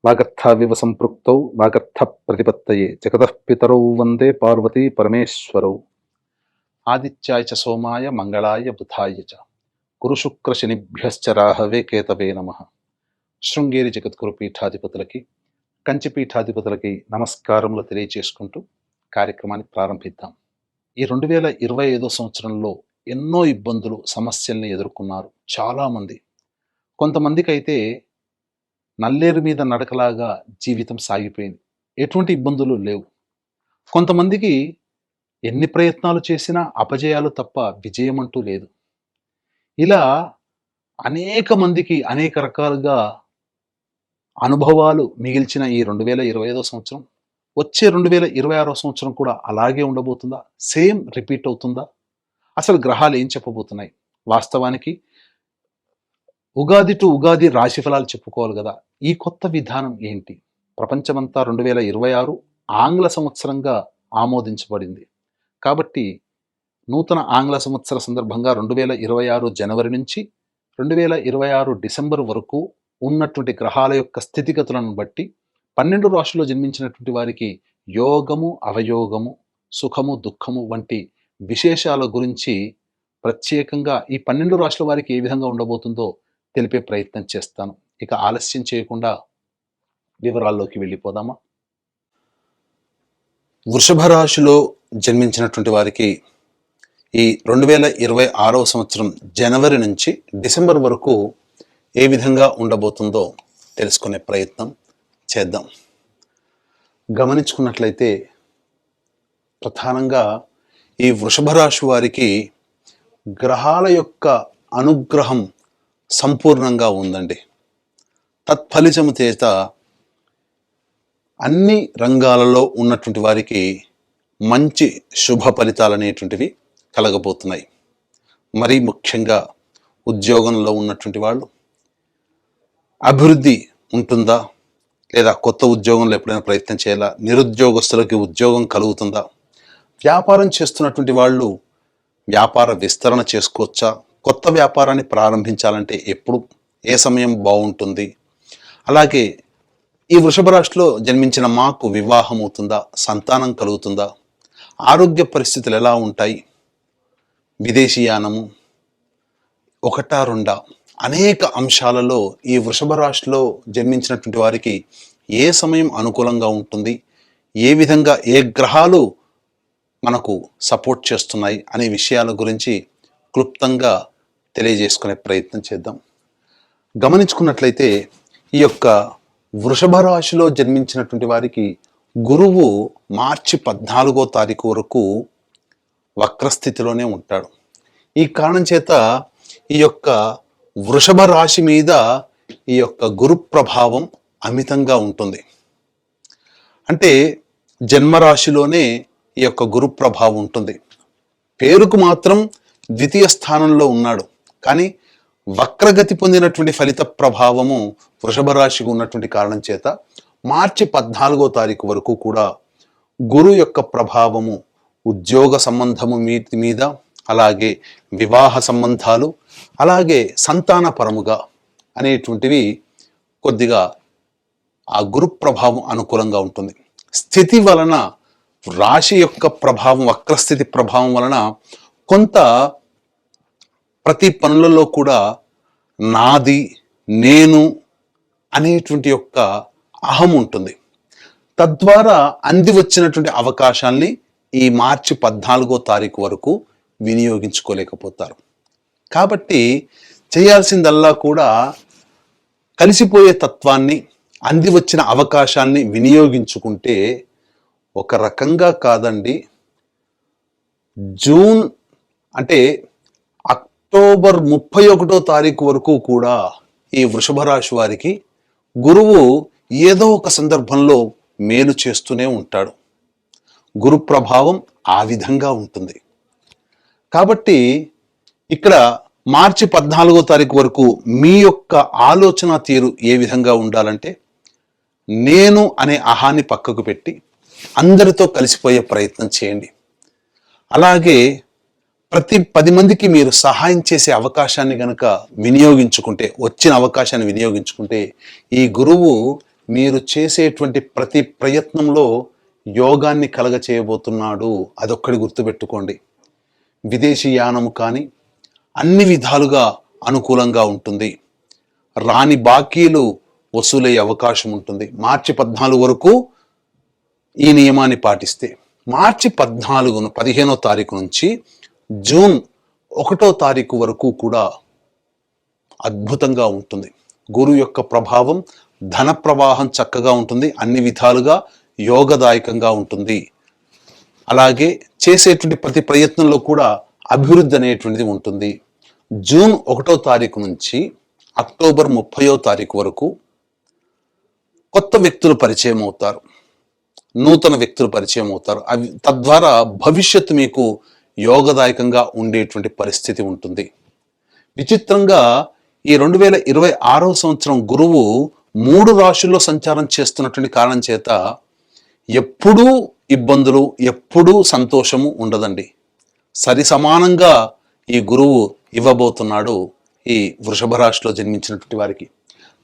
వాగర్థావివ సంపృక్తౌ వాగర్థ ప్రతిపత్తయే జగతః పితరౌ వందే పార్వతీ పరమేశ్వరౌ. ఆదిత్యాయ చ సోమాయ మంగళాయ బుధాయ చ గురుశుక్ర శనిభ్యశ్చ రాహవే కేతవే నమః. శృంగేరి జగద్గురు పీఠాధిపతులకి, కంచి పీఠాధిపతులకి నమస్కారములు తెలియచేసుకుంటూ కార్యక్రమాన్ని ప్రారంభిద్దాం. ఈ 2025 సంవత్సరంలో ఎన్నో ఇబ్బందులు, సమస్యల్ని ఎదుర్కొన్నారు చాలామంది. కొంతమందికి అయితే నల్లేరు మీద నడకలాగా జీవితం సాగిపోయింది, ఎటువంటి ఇబ్బందులు లేవు. కొంతమందికి ఎన్ని ప్రయత్నాలు చేసినా అపజయాలు తప్ప విజయం అంటూ లేదు. ఇలా అనేక మందికి అనేక రకాలుగా అనుభవాలు మిగిల్చిన ఈ 2025 సంవత్సరం, వచ్చే 2026 సంవత్సరం కూడా అలాగే ఉండబోతుందా? సేమ్ రిపీట్ అవుతుందా? అసలు గ్రహాలు ఏం చెప్పబోతున్నాయి? వాస్తవానికి ఉగాది టు ఉగాది రాశి ఫలాలు చెప్పుకోవాలి కదా. ఈ కొత్త విధానం ఏంటి? ప్రపంచమంతా 2026 ఆంగ్ల సంవత్సరంగా ఆమోదించబడింది. కాబట్టి నూతన ఆంగ్ల సంవత్సర సందర్భంగా 2026 జనవరి నుంచి 2026 డిసెంబర్ వరకు ఉన్నటువంటి గ్రహాల యొక్క స్థితిగతులను బట్టి 12 రాశుల్లో జన్మించినటువంటి వారికి యోగము, అవయోగము, సుఖము, దుఃఖము వంటి విశేషాల గురించి ప్రత్యేకంగా ఈ 12 రాశుల వారికి ఏ విధంగా ఉండబోతుందో తెలిపే ప్రయత్నం చేస్తాను. ఇక ఆలస్యం చేయకుండా వివరాల్లోకి వెళ్ళిపోదామా? వృషభ రాశిలో జన్మించినటువంటి వారికి ఈ 2026 సంవత్సరం జనవరి నుంచి డిసెంబర్ వరకు ఏ విధంగా ఉండబోతుందో తెలుసుకునే ప్రయత్నం చేద్దాం. గమనించుకున్నట్లయితే ప్రధానంగా ఈ వృషభ రాశి వారికి గ్రహాల యొక్క అనుగ్రహం సంపూర్ణంగా ఉందండి. తత్ఫలితము చేత అన్ని రంగాలలో ఉన్నటువంటి వారికి మంచి శుభ ఫలితాలు అనేటువంటివి కలగబోతున్నాయి. మరీ ముఖ్యంగా ఉద్యోగంలో ఉన్నటువంటి వాళ్ళు అభివృద్ధి ఉంటుందా, లేదా కొత్త ఉద్యోగంలో ఎప్పుడైనా ప్రయత్నం చేయాలా, నిరుద్యోగస్తులకి ఉద్యోగం కలుగుతుందా, వ్యాపారం చేస్తున్నటువంటి వాళ్ళు వ్యాపార విస్తరణ చేసుకోవచ్చా, కొత్త వ్యాపారాన్ని ప్రారంభించాలంటే ఎప్పుడు, ఏ సమయం బాగుంటుంది, అలాగే ఈ వృషభ రాశిలో జన్మించిన మాకు వివాహం అవుతుందా, సంతానం కలుగుతుందా, ఆరోగ్య పరిస్థితులు ఎలా ఉంటాయి, విదేశీయానము, ఒకటా రెండా అనేక అంశాలలో ఈ వృషభ రాశిలో జన్మించినటువంటి వారికి ఏ సమయం అనుకూలంగా ఉంటుంది, ఏ విధంగా ఏ గ్రహాలు మనకు సపోర్ట్ చేస్తున్నాయి అనే విషయాల గురించి క్లుప్తంగా తెలియజేసుకునే ప్రయత్నం చేద్దాం. గమనించుకున్నట్లయితే ఈ యొక్క వృషభ రాశిలో జన్మించినటువంటి వారికి గురువు మార్చి 14వ తారీఖు వరకు వక్రస్థితిలోనే ఉంటాడు. ఈ కారణం చేత ఈ యొక్క వృషభ రాశి మీద ఈ యొక్క గురు ప్రభావం అమితంగా ఉంటుంది. అంటే జన్మరాశిలోనే ఈ యొక్క గురు ప్రభావం ఉంటుంది. పేరుకు మాత్రం ద్వితీయ స్థానంలో ఉన్నాడు, కానీ వక్రగతి పొందినటువంటి ఫలిత ప్రభావము వృషభ రాశికి ఉన్నటువంటి కారణం చేత మార్చి 14వ తారీఖు వరకు కూడా గురు యొక్క ప్రభావము ఉద్యోగ సంబంధము మీద, అలాగే వివాహ సంబంధాలు, అలాగే సంతానపరముగా అనేటువంటివి కొద్దిగా ఆ గురు ప్రభావం అనుకూలంగా ఉంటుంది. స్థితి వలన, రాశి యొక్క ప్రభావం, వక్రస్థితి ప్రభావం వలన కొంత ప్రతి పనులలో కూడా నాది, నేను అనేటువంటి యొక్క అహం ఉంటుంది. తద్వారా అంది వచ్చినటువంటి అవకాశాల్ని ఈ మార్చి 14వ తారీఖు వరకు వినియోగించుకోలేకపోతారు. కాబట్టి చేయాల్సిందల్లా కూడా కలిసిపోయే తత్వాన్ని, అంది వచ్చిన అవకాశాన్ని వినియోగించుకుంటే ఒక రకంగా కాదండి, జూన్ అంటే అక్టోబర్ 31వ తారీఖు వరకు కూడా ఈ వృషభ రాశి వారికి గురువు ఏదో ఒక సందర్భంలో మేలు చేస్తూనే ఉంటాడు. గురు ప్రభావం ఆ విధంగా ఉంటుంది. కాబట్టి ఇక్కడ మార్చి 14వ తారీఖు వరకు మీ యొక్క ఆలోచన తీరు ఏ విధంగా ఉండాలంటే, నేను అనే అహాన్ని పక్కకు పెట్టి అందరితో కలిసిపోయే ప్రయత్నం చేయండి. అలాగే ప్రతి 10 మందికి మీరు సహాయం చేసే అవకాశాన్ని గనక వినియోగించుకుంటే, వచ్చిన అవకాశాన్ని వినియోగించుకుంటే ఈ గురువు మీరు చేసేటువంటి ప్రతి ప్రయత్నంలో యోగాన్ని కలగచేయబోతున్నాడు. అదొక్కడి గుర్తుపెట్టుకోండి. విదేశీ యానము కానీ అన్ని విధాలుగా అనుకూలంగా ఉంటుంది. రాని బాకీలు వసూలయ్యే అవకాశం ఉంటుంది. మార్చి 14 వరకు ఈ నియమాన్ని పాటిస్తే, మార్చి 15వ తారీఖు నుంచి జూన్ 1వ తారీఖు వరకు కూడా అద్భుతంగా ఉంటుంది. గురువు యొక్క ప్రభావం, ధన ప్రవాహం చక్కగా ఉంటుంది. అన్ని విధాలుగా యోగదాయకంగా ఉంటుంది. అలాగే చేసేటువంటి ప్రతి ప్రయత్నంలో కూడా అభివృద్ధి అనేటువంటిది ఉంటుంది. జూన్ 1వ తారీఖు నుంచి అక్టోబర్ 30వ తారీఖు వరకు కొత్త వ్యక్తులు పరిచయం అవుతారు, నూతన వ్యక్తులు పరిచయం అవుతారు. అవి తద్వారా భవిష్యత్తు మీకు యోగదాయకంగా ఉండేటువంటి పరిస్థితి ఉంటుంది. విచిత్రంగా ఈ 2026వ సంవత్సరం గురువు 3 రాశుల్లో సంచారం చేస్తున్నటువంటి కారణం చేత ఎప్పుడూ ఇబ్బందులు, ఎప్పుడూ సంతోషము ఉండదండి. సరి సమానంగా ఈ గురువు ఇవ్వబోతున్నాడు ఈ వృషభ రాశిలో జన్మించినటువంటి వారికి.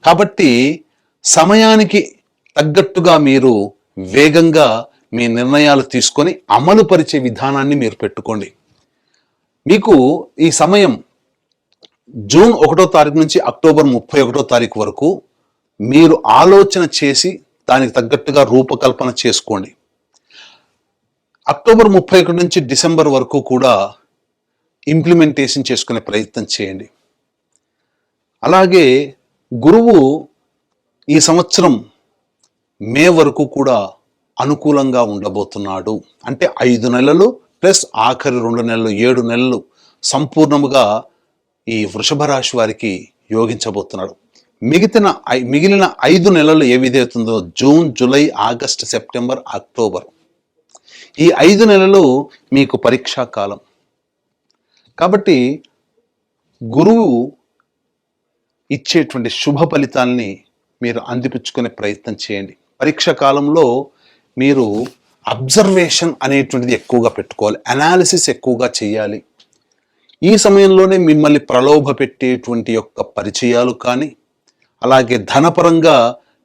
కాబట్టి సమయానికి తగ్గట్టుగా మీరు వేగంగా మీ నిర్ణయాలు తీసుకొని అమలు పరిచే విధానాన్ని మీరు పెట్టుకోండి. మీకు ఈ సమయం జూన్ 1వ తారీఖు నుంచి అక్టోబర్ 31వ తారీఖు వరకు మీరు ఆలోచన చేసి దానికి తగ్గట్టుగా రూపకల్పన చేసుకోండి. అక్టోబర్ 31 నుంచి డిసెంబర్ వరకు కూడా ఇంప్లిమెంటేషన్ చేసుకునే ప్రయత్నం చేయండి. అలాగే గురువు ఈ సంవత్సరం మే వరకు కూడా అనుకూలంగా ఉండబోతున్నాడు. అంటే 5 నెలలు ప్లస్ ఆఖరి 2 నెలలు, 7 నెలలు సంపూర్ణముగా ఈ వృషభ రాశి వారికి యోగించబోతున్నాడు. మిగిలిన 5 నెలలు ఏ విధవుతుందో June, July, August, September, October, ఈ 5 నెలలు మీకు పరీక్షా కాలం. కాబట్టి గురువు ఇచ్చేటువంటి శుభ ఫలితాల్ని మీరు అందిపుచ్చుకునే ప్రయత్నం చేయండి. పరీక్ష కాలంలో మీరు అబ్జర్వేషన్ అనేటువంటిది ఎక్కువగా పెట్టుకోవాలి, అనాలిసిస్ ఎక్కువగా చేయాలి. ఈ సమయంలోనే మిమ్మల్ని ప్రలోభ పెట్టేటువంటి యొక్క పరిచయాలు కానీ, అలాగే ధనపరంగా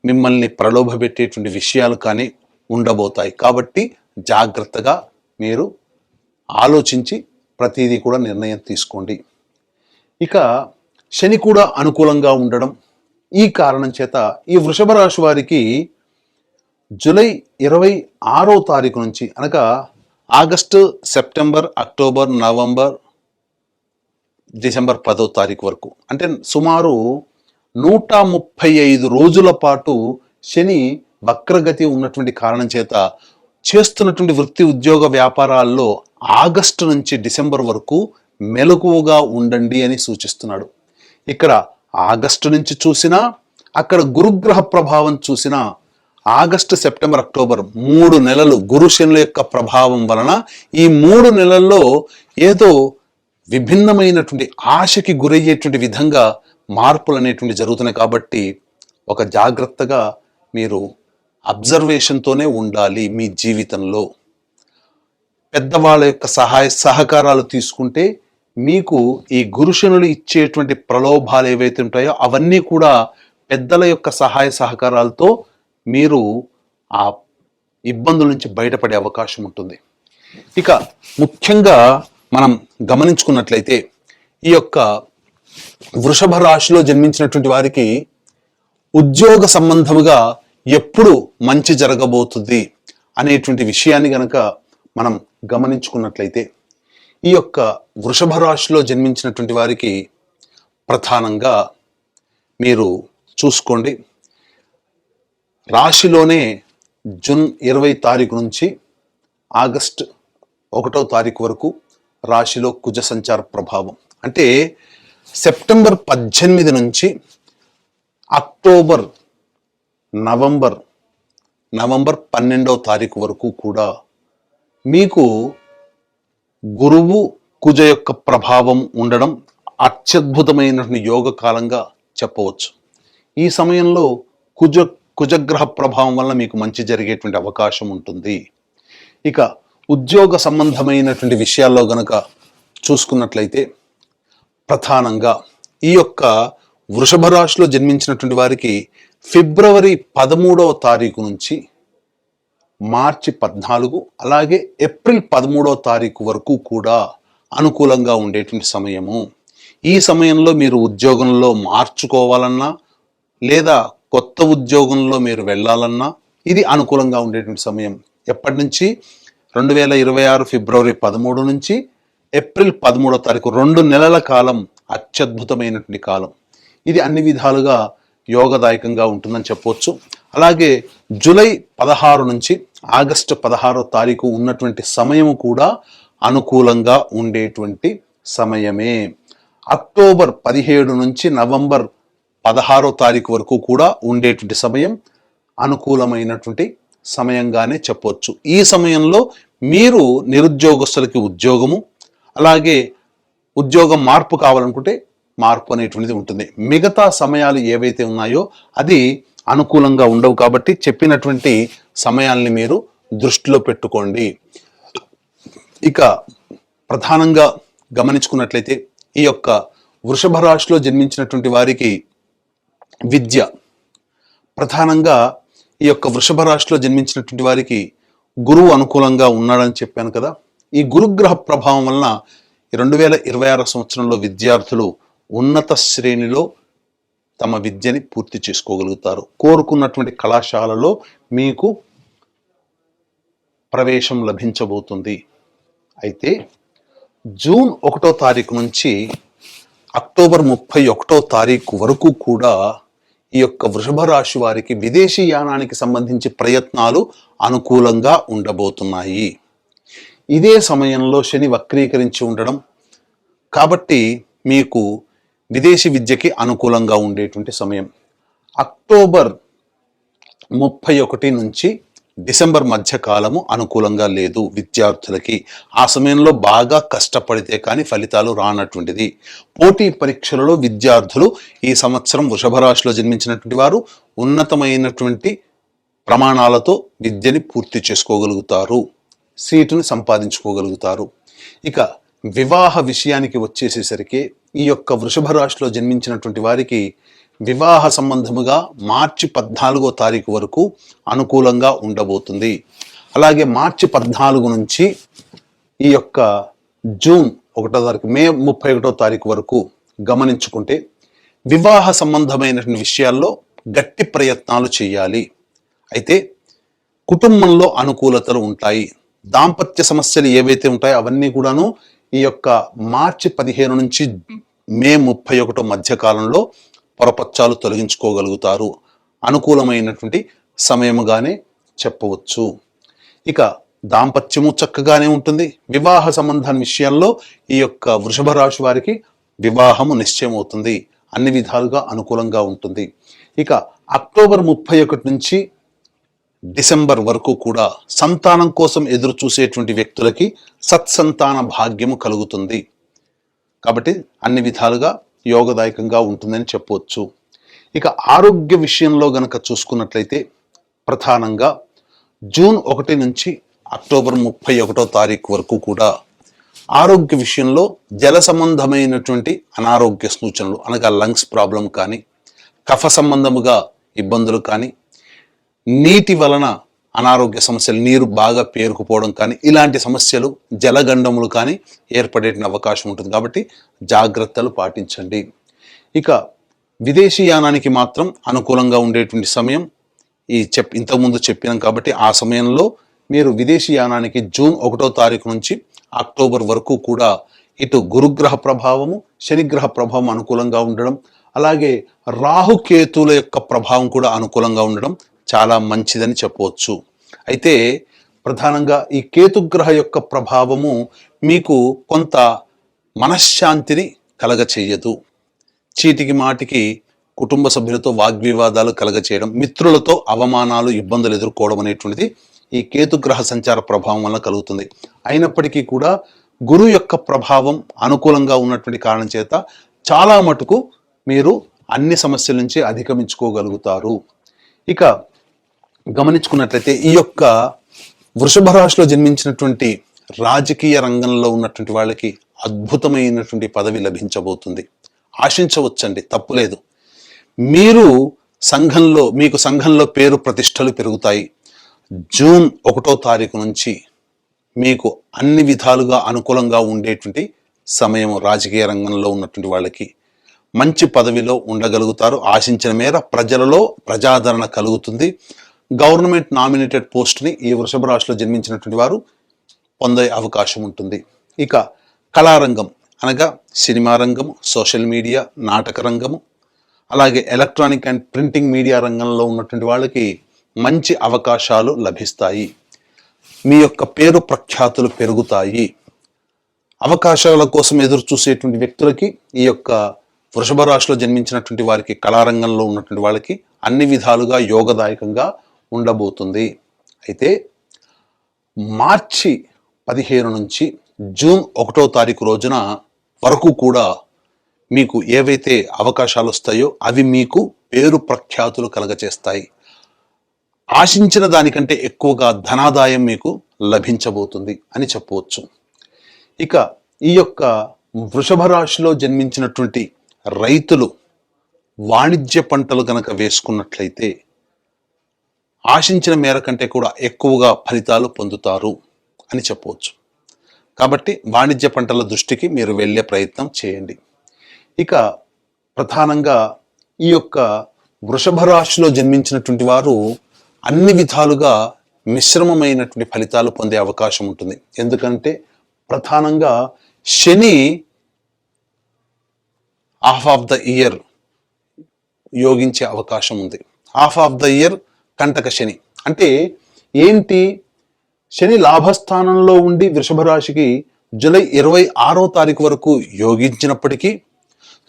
మిమ్మల్ని ప్రలోభ పెట్టేటువంటి విషయాలు కానీ ఉండబోతాయి. కాబట్టి జాగ్రత్తగా మీరు ఆలోచించి ప్రతిదీ కూడా నిర్ణయం తీసుకోండి. ఇక శని కూడా అనుకూలంగా ఉండడం, ఈ కారణం చేత ఈ వృషభ రాశి వారికి జూలై 26వ తారీఖు నుంచి, అనగా August, September, October, November, December 10వ తారీఖు వరకు, అంటే సుమారు 135 రోజుల పాటు శని వక్రగతి ఉన్నటువంటి కారణం చేత చేస్తున్నటువంటి వృత్తి, ఉద్యోగ, వ్యాపారాల్లో ఆగస్టు నుంచి డిసెంబర్ వరకు మెలకువగా ఉండండి అని సూచిస్తున్నాడు. ఇక్కడ ఆగస్టు నుంచి చూసినా, అక్కడ గురుగ్రహ ప్రభావం చూసినా, ఆగస్టు, సెప్టెంబర్, అక్టోబర్ 3 నెలలు గురు శనుల యొక్క ప్రభావం వలన ఈ 3 నెలల్లో ఏదో విభిన్నమైనటువంటి ఆశకి గురయ్యేటువంటి విధంగా మార్పులు అనేటువంటి జరుగుతున్నాయి. కాబట్టి ఒక జాగ్రత్తగా మీరు అబ్జర్వేషన్తోనే ఉండాలి. మీ జీవితంలో పెద్దవాళ్ళ యొక్క సహకారాలు తీసుకుంటే మీకు ఈ గురుశనులు ఇచ్చేటువంటి ప్రలోభాలు ఏవైతే ఉంటాయో అవన్నీ కూడా పెద్దల యొక్క సహాయ సహకారాలతో మీరు ఆ ఇబ్బందుల నుంచి బయటపడే అవకాశం ఉంటుంది. ఇక ముఖ్యంగా మనం గమనించుకున్నట్లయితే ఈ యొక్క వృషభ రాశిలో జన్మించినటువంటి వారికి ఉద్యోగ సంబంధముగా ఎప్పుడు మంచి జరగబోతుంది అనేటువంటి విషయాన్ని గనక మనం గమనించుకున్నట్లయితే, ఈ యొక్క వృషభ రాశిలో జన్మించినటువంటి వారికి ప్రధానంగా మీరు చూసుకోండి, రాశిలోనే జూన్ 20 తారీఖు నుంచి ఆగస్టు 1వ తారీఖు వరకు రాశిలో కుజ సంచార ప్రభావం. అంటే సెప్టెంబర్ 18 నుంచి అక్టోబర్, నవంబర్ 12వ తారీఖు వరకు కూడా మీకు గురువు కుజ యొక్క ప్రభావం ఉండడం అత్యద్భుతమైనటువంటి యోగ కాలంగా చెప్పవచ్చు. ఈ సమయంలో కుజగ్రహ ప్రభావం వల్ల మీకు మంచి జరిగేటువంటి అవకాశం ఉంటుంది. ఇక ఉద్యోగ సంబంధమైనటువంటి విషయాల్లో గనక చూసుకున్నట్లయితే ప్రధానంగా ఈ యొక్క వృషభ రాశిలో జన్మించినటువంటి వారికి ఫిబ్రవరి 13వ తారీఖు నుంచి మార్చి 14 అలాగే ఏప్రిల్ 13వ తారీఖు వరకు కూడా అనుకూలంగా ఉండేటువంటి సమయము. ఈ సమయంలో మీరు ఉద్యోగంలో మార్చుకోవాలన్నా లేదా కొత్త ఉద్యోగంలో మీరు వెళ్ళాలన్నా ఇది అనుకూలంగా ఉండేటువంటి సమయం. ఎప్పటి నుంచి? 2026 ఫిబ్రవరి 13 నుంచి ఏప్రిల్ 13వ తారీఖు 2 నెలల కాలం అత్యద్భుతమైనటువంటి కాలం. ఇది అన్ని విధాలుగా యోగదాయకంగా ఉంటుందని చెప్పవచ్చు. అలాగే జూలై 16 నుంచి ఆగస్టు 16వ తారీఖు ఉన్నటువంటి సమయము కూడా అనుకూలంగా ఉండేటువంటి సమయమే. అక్టోబర్ 17 నుంచి నవంబర్ 16వ తారీఖు వరకు కూడా ఉండేటువంటి సమయం అనుకూలమైనటువంటి సమయంగానే చెప్పవచ్చు. ఈ సమయంలో మీరు నిరుద్యోగస్తులకి ఉద్యోగము, అలాగే ఉద్యోగం మార్పు కావాలనుకుంటే మార్పు అనేటువంటిది ఉంటుంది. మిగతా సమయాలు ఏవైతే ఉన్నాయో అది అనుకూలంగా ఉండవు. కాబట్టి చెప్పినటువంటి సమయాల్ని మీరు దృష్టిలో పెట్టుకోండి. ఇక ప్రధానంగా గమనించుకున్నట్లయితే ఈ యొక్క వృషభ రాశిలో జన్మించినటువంటి వారికి విద్య, ప్రధానంగా ఈ యొక్క వృషభ రాశిలో జన్మించినటువంటి వారికి గురువు అనుకూలంగా ఉన్నాడని చెప్పాను కదా. ఈ గురుగ్రహ ప్రభావం వలన 2026 సంవత్సరంలో విద్యార్థులు ఉన్నత శ్రేణిలో తమ విద్యని పూర్తి చేసుకోగలుగుతారు. కోరుకున్నటువంటి కళాశాలలో మీకు ప్రవేశం లభించబోతుంది. అయితే జూన్ 1వ తారీఖు నుంచి అక్టోబర్ 31వ తారీఖు వరకు కూడా ఈ యొక్క వృషభ రాశి వారికి విదేశీ యానానికి సంబంధించి ప్రయత్నాలు అనుకూలంగా ఉండబోతున్నాయి. ఇదే సమయంలో శని వక్రీకరించి ఉండడం కాబట్టి మీకు విదేశీ విద్యకి అనుకూలంగా ఉండేటువంటి సమయం. అక్టోబర్ 31 నుంచి డిసెంబర్ మధ్య కాలము అనుకూలంగా లేదు విద్యార్థులకి. ఆ సమయంలో బాగా కష్టపడితే కానీ ఫలితాలు రానటువంటిది. పోటీ పరీక్షలలో విద్యార్థులు ఈ సంవత్సరం వృషభ రాశిలో జన్మించినటువంటి వారు ఉన్నతమైనటువంటి ప్రమాణాలతో విద్యని పూర్తి చేసుకోగలుగుతారు, సీటుని సంపాదించుకోగలుగుతారు. ఇక వివాహ విషయానికి వచ్చేసేసరికి ఈ యొక్క వృషభ రాశిలో జన్మించినటువంటి వారికి వివాహ సంబంధముగా మార్చి 14వ తారీఖు వరకు అనుకూలంగా ఉండబోతుంది. అలాగే మార్చి 14 నుంచి ఈ యొక్క జూన్ 1వ తారీఖు, మే 31వ తారీఖు వరకు గమనించుకుంటే వివాహ సంబంధమైనటువంటి విషయాల్లో గట్టి ప్రయత్నాలు చేయాలి. అయితే కుటుంబంలో అనుకూలతలు ఉంటాయి. దాంపత్య సమస్యలు ఏవైతే ఉంటాయో అవన్నీ కూడాను ఈ యొక్క మార్చి 15 నుంచి మే 31 మధ్య కాలంలో పొరపచ్చాలు తొలగించుకోగలుగుతారు. అనుకూలమైనటువంటి సమయముగానే చెప్పవచ్చు. ఇక దాంపత్యము చక్కగానే ఉంటుంది. వివాహ సంబంధాల విషయాల్లో ఈ యొక్క వృషభ రాశి వారికి వివాహము నిశ్చయం అవుతుంది. అన్ని విధాలుగా అనుకూలంగా ఉంటుంది. ఇక అక్టోబర్ 31 నుంచి డిసెంబర్ వరకు కూడా సంతానం కోసం ఎదురు చూసేటువంటి వ్యక్తులకి సత్సంతాన భాగ్యము కలుగుతుంది. కాబట్టి అన్ని విధాలుగా యోగదాయకంగా ఉంటుందని చెప్పవచ్చు. ఇక ఆరోగ్య విషయంలో గనక చూసుకున్నట్లయితే ప్రధానంగా జూన్ 1 నుంచి అక్టోబర్ 31వ తారీఖు వరకు కూడా ఆరోగ్య విషయంలో జల సంబంధమైనటువంటి అనారోగ్య సూచనలు, అనగా లంగ్స్ ప్రాబ్లం కానీ, కఫ సంబంధముగా ఇబ్బందులు కానీ, నీటి వలన అనారోగ్య సమస్యలు, నీరు బాగా పేరుకుపోవడం కానీ, ఇలాంటి సమస్యలు, జలగండములు కానీ ఏర్పడే అవకాశం ఉంటుంది. కాబట్టి జాగ్రత్తలు పాటించండి. ఇక విదేశీ యానానికి మాత్రం అనుకూలంగా ఉండేటువంటి సమయం ఇంతకుముందు చెప్పినాం. కాబట్టి ఆ సమయంలో మీరు విదేశీ యానానికి జూన్ 1వ తారీఖు నుంచి అక్టోబర్ వరకు కూడా ఇటు గురుగ్రహ ప్రభావము, శనిగ్రహ ప్రభావం అనుకూలంగా ఉండడం, అలాగే రాహుకేతుల యొక్క ప్రభావం కూడా అనుకూలంగా ఉండడం చాలా మంచిదని చెప్పవచ్చు. అయితే ప్రధానంగా ఈ కేతుగ్రహ యొక్క ప్రభావము మీకు కొంత మనశ్శాంతిని కలగచేయదు. చీటికి మాటికి కుటుంబ సభ్యులతో వాగ్వివాదాలు కలగచేయడం, మిత్రులతో అవమానాలు, ఇబ్బందులు ఎదుర్కోవడం అనేటువంటిది ఈ కేతుగ్రహ సంచార ప్రభావం వల్ల కలుగుతుంది. అయినప్పటికీ కూడా గురు యొక్క ప్రభావం అనుకూలంగా ఉన్నటువంటి కారణం చేత చాలా మటుకు మీరు అన్ని సమస్యల నుంచి అధిగమించుకోగలుగుతారు. ఇక గమనించుకున్నట్లయితే ఈ యొక్క వృషభ రాశిలో జన్మించినటువంటి రాజకీయ రంగంలో ఉన్నటువంటి వాళ్ళకి అద్భుతమైనటువంటి పదవి లభించబోతుంది. ఆశించవచ్చండి, తప్పులేదు. మీరు సంఘంలో పేరు ప్రతిష్టలు పెరుగుతాయి. జూన్ 1వ తారీఖు నుంచి మీకు అన్ని విధాలుగా అనుకూలంగా ఉండేటువంటి సమయం. రాజకీయ రంగంలో ఉన్నటువంటి వాళ్ళకి మంచి పదవిలో ఉండగలుగుతారు. ఆశించిన మేర ప్రజలలో ప్రజాదరణ కలుగుతుంది. గవర్నమెంట్ నామినేటెడ్ పోస్ట్ని ఈ వృషభ రాశిలో జన్మించినటువంటి వారు పొందే అవకాశం ఉంటుంది. ఇక కళారంగం అనగా సినిమా రంగం, సోషల్ మీడియా, నాటక రంగము, అలాగే ఎలక్ట్రానిక్ అండ్ ప్రింటింగ్ మీడియా రంగంలో ఉన్నటువంటి వాళ్ళకి మంచి అవకాశాలు లభిస్తాయి. మీ యొక్క పేరు ప్రఖ్యాతులు పెరుగుతాయి. అవకాశాల కోసం ఎదురు చూసేటువంటి వ్యక్తులకి, ఈ యొక్క వృషభ రాశిలో జన్మించినటువంటి వారికి, కళారంగంలో ఉన్నటువంటి వాళ్ళకి అన్ని విధాలుగా యోగదాయకంగా ఉండబోతుంది. అయితే మార్చి 15 నుంచి జూన్ 1వ తారీఖు రోజున వరకు కూడా మీకు ఏవైతే అవకాశాలు వస్తాయో అవి మీకు పేరు ప్రఖ్యాతులు కలగచేస్తాయి. ఆశించిన దానికంటే ఎక్కువగా ధనాదాయం మీకు లభించబోతుంది అని చెప్పవచ్చు. ఇక ఈ యొక్క వృషభ రాశిలో జన్మించినటువంటి రైతులు వాణిజ్య పంటలు కనుక వేసుకున్నట్లయితే ఆశించిన మేర కంటే కూడా ఎక్కువగా ఫలితాలు పొందుతారు అని చెప్పవచ్చు. కాబట్టి వాణిజ్య పంటల దృష్టికి మీరు వెళ్ళే ప్రయత్నం చేయండి. ఇక ప్రధానంగా ఈ యొక్క వృషభ రాశిలో జన్మించినటువంటి వారు అన్ని విధాలుగా మిశ్రమమైనటువంటి ఫలితాలు పొందే అవకాశం ఉంటుంది. ఎందుకంటే ప్రధానంగా శని హాఫ్ ఆఫ్ ద ఇయర్ యోగించే అవకాశం ఉంది. హాఫ్ ఆఫ్ ద ఇయర్ కంటక శని అంటే ఏంటి? శని లాభస్థానంలో ఉండి వృషభ రాశికి జూలై 26వ తారీఖు వరకు యోగించినప్పటికీ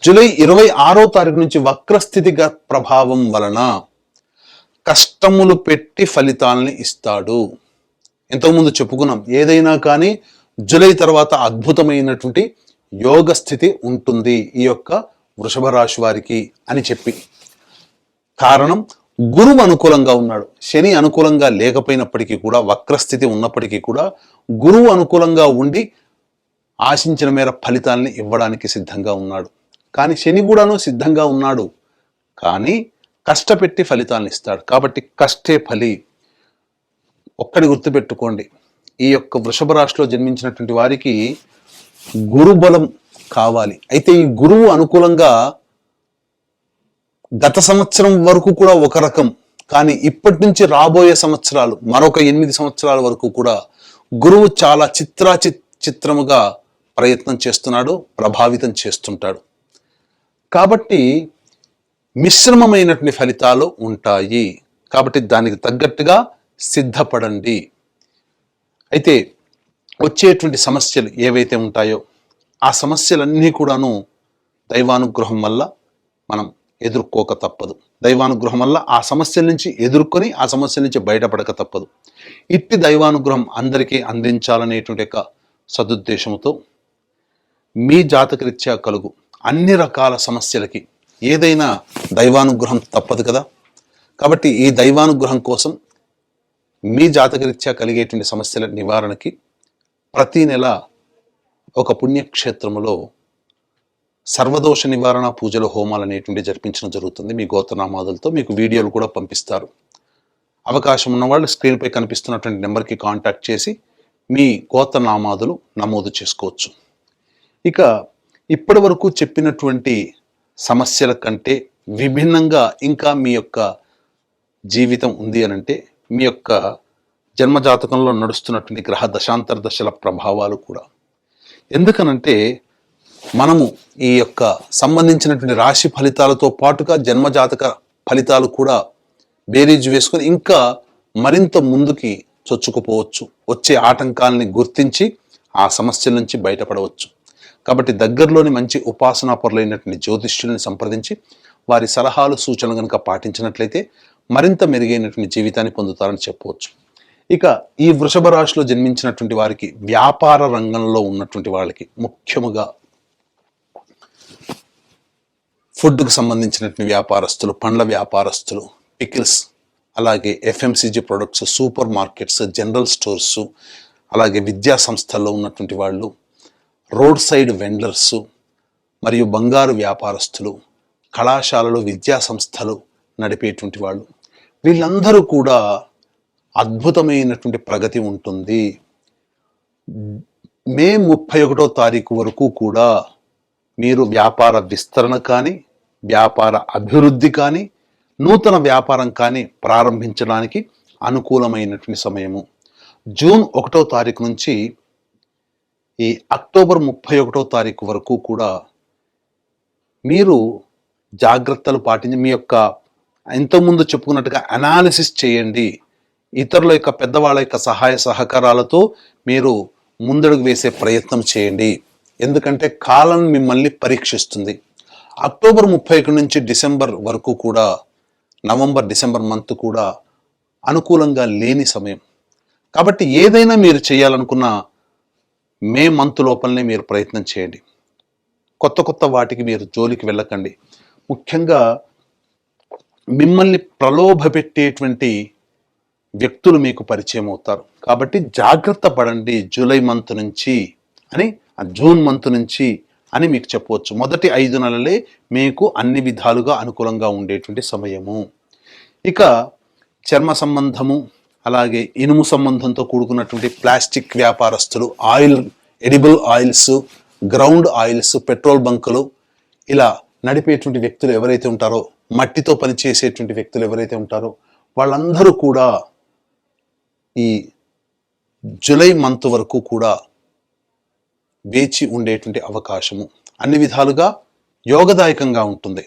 జూలై 26వ తారీఖు నుంచి వక్రస్థితి ప్రభావం వలన కష్టములు పెట్టి ఫలితాలని ఇస్తాడు. ఇంతకుముందు చెప్పుకున్నాం, ఏదైనా కానీ జూలై తర్వాత అద్భుతమైనటువంటి యోగ స్థితి ఉంటుంది ఈ యొక్క వృషభ రాశి వారికి అని చెప్పి. కారణం, గురువు అనుకూలంగా ఉన్నాడు. శని అనుకూలంగా లేకపోయినప్పటికీ కూడా, వక్రస్థితి ఉన్నప్పటికీ కూడా గురువు అనుకూలంగా ఉండి ఆశించిన మేర ఫలితాలని ఇవ్వడానికి సిద్ధంగా ఉన్నాడు. కానీ శని కూడాను సిద్ధంగా ఉన్నాడు, కానీ కష్టపెట్టి ఫలితాలను ఇస్తాడు. కాబట్టి కష్టే ఫలి. ఒక్కడి గుర్తుపెట్టుకోండి, ఈ యొక్క వృషభ రాశిలో జన్మించినటువంటి వారికి గురుబలం కావాలి. అయితే ఈ గురువు అనుకూలంగా గత సంవత్సరం వరకు కూడా ఒక రకం, కానీ ఇప్పటి నుంచి రాబోయే సంవత్సరాలు మరొక 8 సంవత్సరాల వరకు కూడా గురువు చాలా చిత్రముగా ప్రయత్నం చేస్తున్నాడు, ప్రభావితం చేస్తుంటాడు. కాబట్టి మిశ్రమమైనటువంటి ఫలితాలు ఉంటాయి. కాబట్టి దానికి తగ్గట్టుగా సిద్ధపడండి. అయితే వచ్చేటువంటి సమస్యలు ఏవైతే ఉంటాయో ఆ సమస్యలన్నీ కూడాను దైవానుగ్రహం వల్ల మనం ఎదుర్కోక తప్పదు. దైవానుగ్రహం వల్ల ఆ సమస్యల నుంచి ఎదుర్కొని ఆ సమస్యల నుంచి బయటపడక తప్పదు. ఇట్టి దైవానుగ్రహం అందరికీ అందించాలనేటువంటి యొక్క సదుద్దేశంతో మీ జాతకరీత్యా కలుగు అన్ని రకాల సమస్యలకి ఏదైనా దైవానుగ్రహం తప్పదు కదా. కాబట్టి ఈ దైవానుగ్రహం కోసం మీ జాతకరీత్యా కలిగేటువంటి సమస్యల నివారణకి ప్రతి నెల ఒక పుణ్యక్షేత్రములో సర్వదోష నివారణ పూజలు, హోమాలు అనేటువంటి జరిపించడం జరుగుతుంది. మీ గోత్రనామాదులతో మీకు వీడియోలు కూడా పంపిస్తారు. అవకాశం ఉన్నవాళ్ళు స్క్రీన్పై కనిపిస్తున్నటువంటి నెంబర్కి కాంటాక్ట్ చేసి మీ గోత్రనామాదులు నమోదు చేసుకోవచ్చు. ఇక ఇప్పటి వరకు చెప్పినటువంటి సమస్యల కంటే విభిన్నంగా ఇంకా మీ యొక్క జీవితం ఉంది అనంటే మీ యొక్క జన్మజాతకంలో నడుస్తున్నటువంటి గ్రహ దశాంతర దశల ప్రభావాలు కూడా. ఎందుకనంటే మనము ఈ యొక్క సంబంధించినటువంటి రాశి ఫలితాలతో పాటుగా జన్మజాతక ఫలితాలు కూడా బేరీజు వేసుకొని ఇంకా మరింత ముందుకి చొచ్చుకుపోవచ్చు. వచ్చే ఆటంకాలని గుర్తించి ఆ సమస్యల నుంచి బయటపడవచ్చు. కాబట్టి దగ్గరలోని మంచి ఉపాసనా పరులైనటువంటి జ్యోతిష్యులను సంప్రదించి వారి సలహాలు, సూచనలు కనుక పాటించినట్లయితే మరింత మెరుగైనటువంటి జీవితాన్ని పొందుతారని చెప్పవచ్చు. ఇక ఈ వృషభ రాశిలో జన్మించినటువంటి వారికి, వ్యాపార రంగంలో ఉన్నటువంటి వాళ్ళకి, ముఖ్యముగా ఫుడ్కు సంబంధించినటువంటి వ్యాపారస్తులు, పండ్ల వ్యాపారస్తులు, పికిల్స్, అలాగే FMCG products, super markets, general stores, అలాగే విద్యా సంస్థల్లో ఉన్నటువంటి వాళ్ళు, రోడ్ సైడ్ వెండర్సు మరియు బంగారు వ్యాపారస్తులు, కళాశాలలు, విద్యా సంస్థలు, నడిపేటువంటి వాళ్ళు, వీళ్ళందరూ కూడా అద్భుతమైనటువంటి ప్రగతి ఉంటుంది. మే 31వ తారీఖు వరకు కూడా మీరు వ్యాపార విస్తరణ కానీ, వ్యాపార అభివృద్ధి కానీ, నూతన వ్యాపారం కానీ ప్రారంభించడానికి అనుకూలమైనటువంటి సమయము. జూన్ 1వ తారీఖు నుంచి ఈ అక్టోబర్ 31వ తారీఖు వరకు కూడా మీరు జాగ్రత్తలు పాటించి మీ యొక్క ఇంతకుముందు చెప్పుకున్నట్టుగా అనాలిసిస్ చేయండి. ఇతరుల యొక్క పెద్దవాళ్ళ యొక్క సహాయ సహకారాలతో మీరు ముందడుగు వేసే ప్రయత్నం చేయండి. ఎందుకంటే కాలం మిమ్మల్ని పరీక్షిస్తుంది. అక్టోబర్ 31 నుంచి డిసెంబర్ వరకు కూడా, నవంబర్ డిసెంబర్ మంత్ కూడా అనుకూలంగా లేని సమయం. కాబట్టి ఏదైనా మీరు చేయాలనుకున్న మే మంత్ లోపలనే మీరు ప్రయత్నం చేయండి. కొత్త వాటికి మీరు జోలికి వెళ్ళకండి. ముఖ్యంగా మిమ్మల్ని ప్రలోభపెట్టేటువంటి వ్యక్తులు మీకు పరిచయం అవుతారు. కాబట్టి జాగ్రత్త పడండి జూలై మంత్ నుంచి అని, జూన్ మంత్ నుంచి అని మీకు చెప్పవచ్చు. మొదటి 5 నెలలే మీకు అన్ని విధాలుగా అనుకూలంగా ఉండేటువంటి సమయము. ఇక చర్మ సంబంధము, అలాగే ఇనుము సంబంధంతో కూడుకున్నటువంటి ప్లాస్టిక్ వ్యాపారస్తులు, edible oils, ground oils, petrol బంకులు ఇలా నడిపేటువంటి వ్యక్తులు ఎవరైతే ఉంటారో, మట్టితో పనిచేసేటువంటి వ్యక్తులు ఎవరైతే ఉంటారో వాళ్ళందరూ కూడా ఈ జూలై మంత్ వరకు కూడా వేచి ఉండేటువంటి అవకాశము. అన్ని విధాలుగా యోగదాయకంగా ఉంటుంది.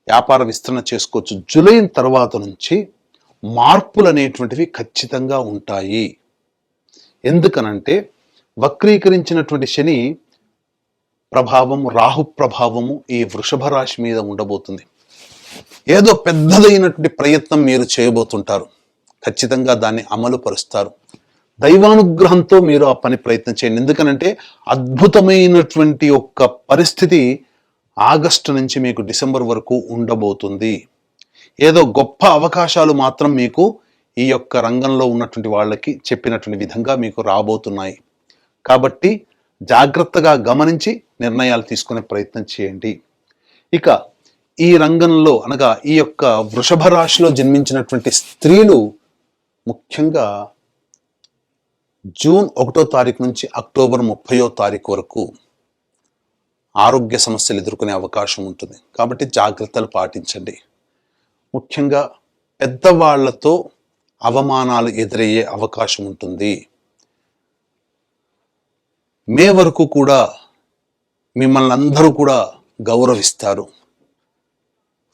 వ్యాపార విస్తరణ చేసుకోవచ్చు. జూలై తర్వాత నుంచి మార్పులు అనేటువంటివి ఖచ్చితంగా ఉంటాయి. ఎందుకనంటే వక్రీకరించినటువంటి శని ప్రభావము, రాహు ప్రభావము ఈ వృషభ రాశి మీద ఉండబోతుంది. ఏదో పెద్దదైనటువంటి ప్రయత్నం మీరు చేయబోతుంటారు. ఖచ్చితంగా దాన్ని అమలు పరుస్తారు. దైవానుగ్రహంతో మీరు ఆ పని ప్రయత్నం చేయండి. ఎందుకనంటే అద్భుతమైనటువంటి ఒక పరిస్థితి ఆగస్టు నుంచి మీకు డిసెంబర్ వరకు ఉండబోతుంది. ఏదో గొప్ప అవకాశాలు మాత్రం మీకు ఈ యొక్క రంగంలో ఉన్నటువంటి వాళ్ళకి చెప్పినటువంటి విధంగా మీకు రాబోతున్నాయి. కాబట్టి జాగ్రత్తగా గమనించి నిర్ణయాలు తీసుకునే ప్రయత్నం చేయండి. ఇక ఈ రంగంలో అనగా ఈ యొక్క వృషభ రాశిలో జన్మించినటువంటి స్త్రీలు ముఖ్యంగా జూన్ 1వ తారీఖు నుంచి అక్టోబర్ 30వ తారీఖు వరకు ఆరోగ్య సమస్యలు ఎదుర్కొనే అవకాశం ఉంటుంది. కాబట్టి జాగ్రత్తలు పాటించండి. ముఖ్యంగా పెద్దవాళ్లతో అవమానాలు ఎదురయ్యే అవకాశం ఉంటుంది. మే వరకు కూడా మిమ్మల్ని అందరూ కూడా గౌరవిస్తారు.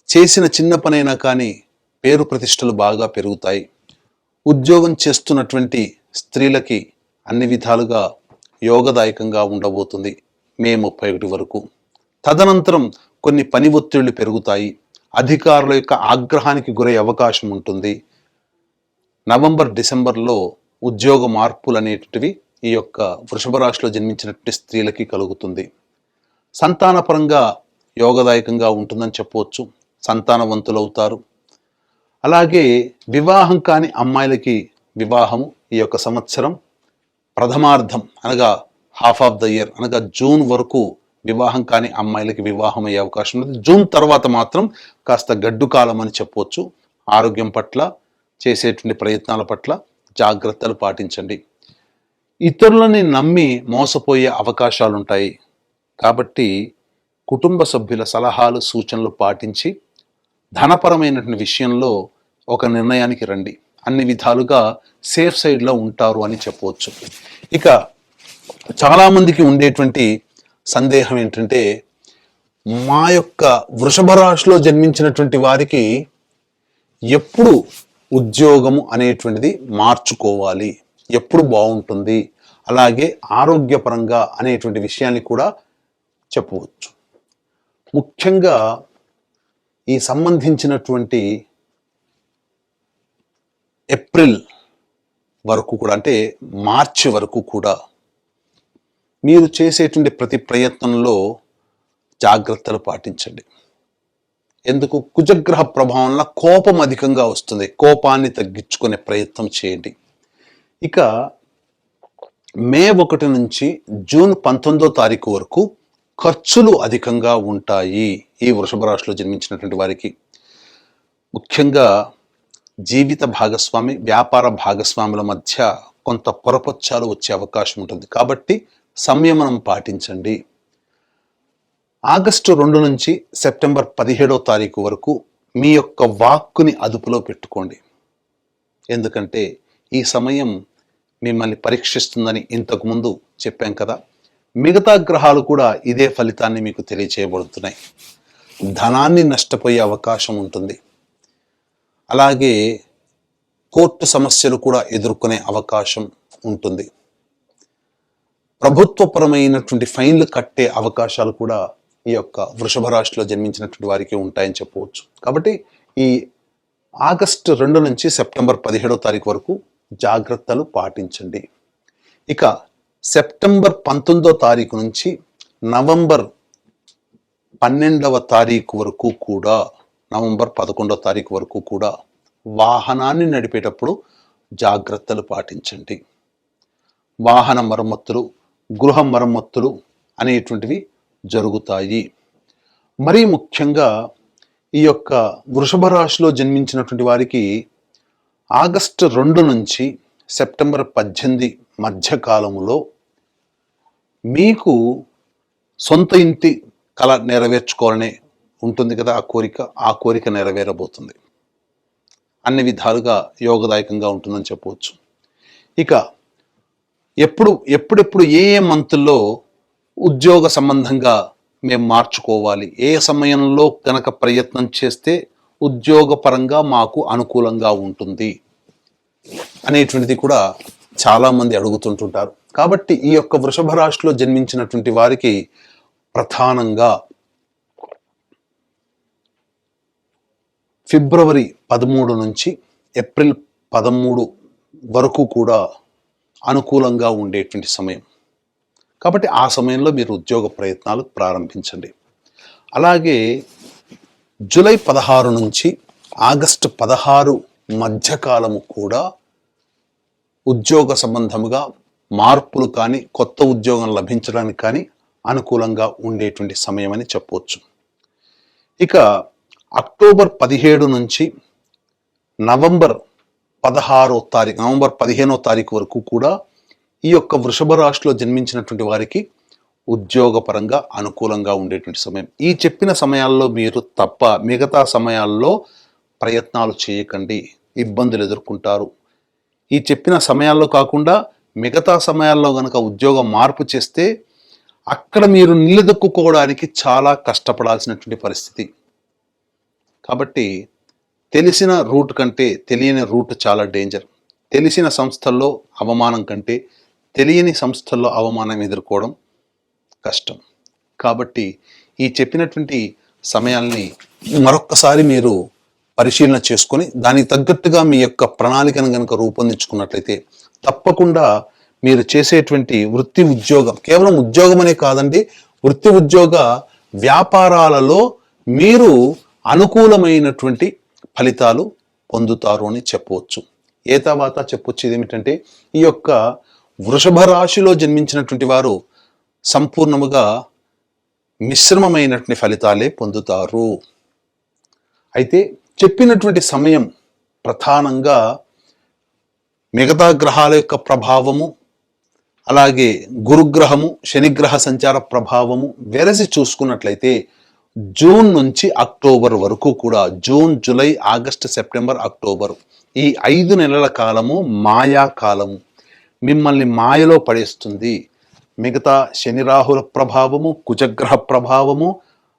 చేసిన చిన్న పనైనా కానీ పేరు ప్రతిష్టలు బాగా పెరుగుతాయి. ఉద్యోగం చేస్తున్నటువంటి స్త్రీలకి అన్ని విధాలుగా యోగదాయకంగా ఉండబోతుంది మే 31 వరకు. తదనంతరం కొన్ని పని ఒత్తిళ్లు పెరుగుతాయి. అధికారుల యొక్క ఆగ్రహానికి గురయ్యే అవకాశం ఉంటుంది. నవంబర్ డిసెంబర్లో ఉద్యోగ మార్పులు అనేటివి ఈ యొక్క వృషభ రాశిలో జన్మించినటువంటి స్త్రీలకి కలుగుతుంది. సంతానపరంగా యోగదాయకంగా ఉంటుందని చెప్పవచ్చు. సంతానవంతులవుతారు. అలాగే వివాహం కాని అమ్మాయిలకి వివాహము ఈ యొక్క సంవత్సరం ప్రథమార్థం అనగా హాఫ్ ఆఫ్ ద ఇయర్ అనగా జూన్ వరకు వివాహం కాని అమ్మాయిలకి వివాహం అయ్యే అవకాశం ఉంది. జూన్ తర్వాత మాత్రం కాస్త గడ్డు కాలం అని చెప్పవచ్చు. ఆరోగ్యం పట్ల, చేసేటువంటి ప్రయత్నాల పట్ల జాగ్రత్తలు పాటించండి. ఇతరులని నమ్మి మోసపోయే అవకాశాలు ఉంటాయి. కాబట్టి కుటుంబ సభ్యుల సలహాలు, సూచనలు పాటించి ధనపరమైనటువంటి విషయంలో ఒక నిర్ణయానికి రండి. అన్ని విధాలుగా సేఫ్ సైడ్లో ఉంటారు అని చెప్పవచ్చు. ఇక చాలామందికి ఉండేటువంటి సందేహం ఏంటంటే, మా యొక్క వృషభ రాశిలో జన్మించినటువంటి వారికి ఎప్పుడు ఉద్యోగము అనేటువంటిది మార్చుకోవాలి, ఎప్పుడు బాగుంటుంది, అలాగే ఆరోగ్యపరంగా అనేటువంటి విషయాన్ని కూడా చెప్పవచ్చు. ముఖ్యంగా ఈ సంబంధించినటువంటి ఏప్రిల్ వరకు కూడా, అంటే మార్చి వరకు కూడా మీరు చేసేటువంటి ప్రతి ప్రయత్నంలో జాగ్రత్తలు పాటించండి. ఎందుకు? కుజగ్రహ ప్రభావంలో కోపం అధికంగా వస్తుంది. కోపాన్ని తగ్గించుకునే ప్రయత్నం చేయండి. ఇక మే 1 నుంచి జూన్ 19వ తారీఖు వరకు ఖర్చులు అధికంగా ఉంటాయి ఈ వృషభ రాశిలో జన్మించినటువంటి వారికి. ముఖ్యంగా జీవిత భాగస్వామి, వ్యాపార భాగస్వాముల మధ్య కొంత పొరపచ్చాలు వచ్చే అవకాశం ఉంటుంది. కాబట్టి సంయమనం పాటించండి. ఆగస్టు 2 నుంచి సెప్టెంబర్ 17వ తారీఖు వరకు మీ యొక్క వాక్కుని అదుపులో పెట్టుకోండి. ఎందుకంటే ఈ సమయం మిమ్మల్ని పరీక్షిస్తుందని ఇంతకుముందు చెప్పాం కదా. మిగతా గ్రహాలు కూడా ఇదే ఫలితాన్ని మీకు తెలియచేయబడుతున్నాయి. ధనాన్ని నష్టపోయే అవకాశం ఉంటుంది. అలాగే కోర్టు సమస్యలు కూడా ఎదుర్కొనే అవకాశం ఉంటుంది. ప్రభుత్వపరమైనటువంటి ఫైన్లు కట్టే అవకాశాలు కూడా ఈ యొక్క వృషభ రాశిలో జన్మించినటువంటి వారికి ఉంటాయని చెప్పవచ్చు. కాబట్టి ఈ ఆగస్టు 2 నుంచి సెప్టెంబర్ 17వ తారీఖు వరకు జాగ్రత్తలు పాటించండి. ఇక సెప్టెంబర్ 19వ తారీఖు నుంచి నవంబర్ 12వ తారీఖు వరకు కూడా, నవంబర్ 11వ తారీఖు వరకు కూడా వాహనాన్ని నడిపేటప్పుడు జాగ్రత్తలు పాటించండి. వాహన మరమ్మతులు, గృహ మరమ్మతులు అనేటువంటివి జరుగుతాయి. మరీ ముఖ్యంగా ఈ యొక్క వృషభ రాశిలో జన్మించినటువంటి వారికి ఆగస్టు 2 నుంచి సెప్టెంబర్ 18 మధ్యకాలములో మీకు సొంత ఇంటి కళ నెరవేర్చుకోవాలనే ఉంటుంది కదా, ఆ కోరిక నెరవేరబోతుంది. అన్ని విధాలుగా యోగదాయకంగా ఉంటుందని చెప్పవచ్చు. ఇక ఎప్పుడెప్పుడు ఏ మంత్లో ఉద్యోగ సంబంధంగా మేము మార్చుకోవాలి, ఏ సమయంలో కనుక ప్రయత్నం చేస్తే ఉద్యోగపరంగా మాకు అనుకూలంగా ఉంటుంది అనేటువంటిది కూడా చాలామంది అడుగుతుంటుంటారు. కాబట్టి ఈ యొక్క వృషభ రాశిలో జన్మించినటువంటి వారికి ప్రధానంగా ఫిబ్రవరి 13 నుంచి ఏప్రిల్ 13 వరకు కూడా అనుకూలంగా ఉండేటువంటి సమయం. కాబట్టి ఆ సమయంలో మీరు ఉద్యోగ ప్రయత్నాలు ప్రారంభించండి. అలాగే జూలై 16 నుంచి ఆగస్టు 16 మధ్యకాలము కూడా ఉద్యోగ సంబంధముగా మార్పులు కానీ, కొత్త ఉద్యోగం లభించడానికి కానీ అనుకూలంగా ఉండేటువంటి సమయం అని చెప్పవచ్చు. ఇక అక్టోబర్ 17 నుంచి నవంబర్ 15వ తారీఖు వరకు కూడా ఈ యొక్క వృషభ రాశిలో జన్మించినటువంటి వారికి ఉద్యోగపరంగా అనుకూలంగా ఉండేటువంటి సమయం. ఈ చెప్పిన సమయాల్లో మీరు తప్ప మిగతా సమయాల్లో ప్రయత్నాలు చేయకండి, ఇబ్బందులు ఎదుర్కొంటారు. ఈ చెప్పిన సమయాల్లో కాకుండా మిగతా సమయాల్లో కనుక ఉద్యోగం మార్పు చేస్తే అక్కడ మీరు నిలదొక్కుకోవడానికి చాలా కష్టపడాల్సినటువంటి పరిస్థితి. కాబట్టి తెలిసిన రూట్ కంటే తెలియని రూట్ చాలా డేంజర్. తెలిసిన సంస్థల్లో అవమానం కంటే తెలియని సంస్థల్లో అవమానం ఎదుర్కోవడం కష్టం. కాబట్టి ఈ చెప్పినటువంటి సమయాల్ని మరొక్కసారి మీరు పరిశీలన చేసుకొని దానికి తగ్గట్టుగా మీ యొక్క ప్రణాళికను కనుక రూపొందించుకున్నట్లయితే తప్పకుండా మీరు చేసేటువంటి వృత్తి ఉద్యోగం, కేవలం ఉద్యోగం అనే కాదండి, వృత్తి ఉద్యోగ వ్యాపారాలలో మీరు అనుకూలమైనటువంటి ఫలితాలు పొందుతారు అని చెప్పవచ్చు. ఏ తర్వాత చెప్పొచ్చు ఏమిటంటే ఈ యొక్క వృషభ రాశిలో జన్మించినటువంటి వారు సంపూర్ణముగా మిశ్రమమైనటువంటి ఫలితాలే పొందుతారు. అయితే చెప్పినటువంటి సమయం ప్రధానంగా మిగతా గ్రహాల యొక్క ప్రభావము, అలాగే గురుగ్రహము, శనిగ్రహ సంచార ప్రభావము వెరసి చూసుకున్నట్లయితే జూన్ నుంచి అక్టోబర్ వరకు కూడా, June, July, August, September, October, ఈ 5 నెలల కాలము మాయా కాలము. మిమ్మల్ని మాయలో పడేస్తుంది. మిగతా శని రాహుల ప్రభావము, కుజగ్రహ ప్రభావము,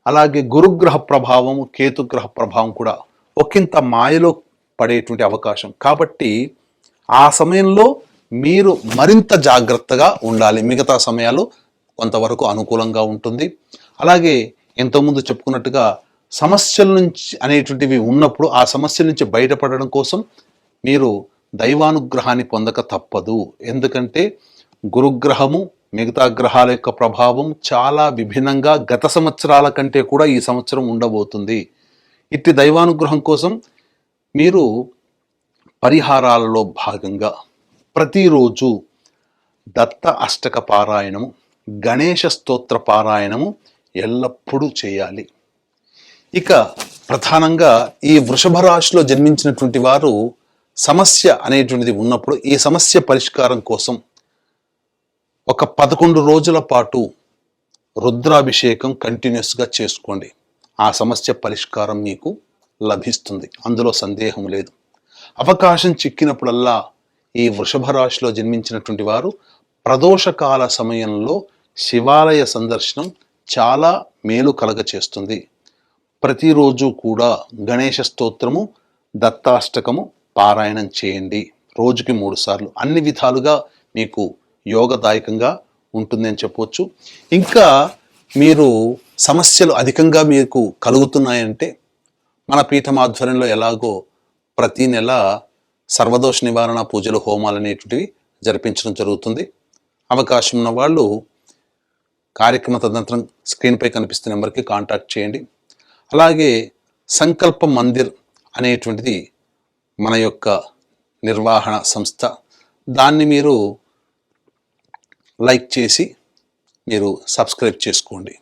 అలాగే గురుగ్రహ ప్రభావము, కేతుగ్రహ ప్రభావం కూడా ఒకంత మాయలో పడేటువంటి అవకాశం. కాబట్టి ఆ సమయంలో మీరు మరింత జాగ్రత్తగా ఉండాలి. మిగతా సమయాలు కొంతవరకు అనుకూలంగా ఉంటుంది. అలాగే ఇంతకుముందు చెప్పుకున్నట్టుగా సమస్యల నుంచి అనేటువంటివి ఉన్నప్పుడు ఆ సమస్యల నుంచి బయటపడడం కోసం మీరు దైవానుగ్రహాన్ని పొందక తప్పదు. ఎందుకంటే గురుగ్రహము, మిగతా గ్రహాల యొక్క ప్రభావం చాలా విభిన్నంగా గత సంవత్సరాల కంటే కూడా ఈ సంవత్సరం ఉండబోతుంది. ఇట్టి దైవానుగ్రహం కోసం మీరు పరిహారాలలో భాగంగా ప్రతిరోజు దత్త అష్టక పారాయణము, గణేష స్తోత్ర పారాయణము ఎల్లప్పుడూ చేయాలి. ఇక ప్రధానంగా ఈ వృషభ రాశిలో జన్మించినటువంటి వారు సమస్య అనేటువంటిది ఉన్నప్పుడు ఈ సమస్య పరిష్కారం కోసం ఒక 11 రోజుల పాటు రుద్రాభిషేకం కంటిన్యూస్గా చేసుకోండి. ఆ సమస్య పరిష్కారం మీకు లభిస్తుంది, అందులో సందేహం లేదు. అవకాశం చిక్కినప్పుడల్లా ఈ వృషభ రాశిలో జన్మించినటువంటి వారు ప్రదోషకాల సమయంలో శివాలయ సందర్శనం చాలా మేలు కలగచేస్తుంది. ప్రతిరోజు కూడా గణేష స్తోత్రము, దత్తాష్టకము పారాయణం చేయండి, రోజుకి 3 సార్లు. అన్ని విధాలుగా మీకు యోగదాయకంగా ఉంటుంది అని చెప్పవచ్చు. ఇంకా మీరు సమస్యలు అధికంగా మీకు కలుగుతున్నాయంటే మన పీఠం ఆధ్వర్యంలో ఎలాగో ప్రతి నెల సర్వదోష నివారణ పూజలు, హోమాలు అనేటువంటివి జరిపించడం జరుగుతుంది. అవకాశం ఉన్న వాళ్ళు కార్యక్రమ తదనంతరం స్క్రీన్పై కనిపిస్తున్న నెంబర్కి కాంటాక్ట్ చేయండి. అలాగే సంకల్ప మందిర్ అనేటువంటిది మన యొక్క నిర్వహణ సంస్థ. దాన్ని మీరు లైక్ చేసి మీరు సబ్స్క్రైబ్ చేసుకోండి.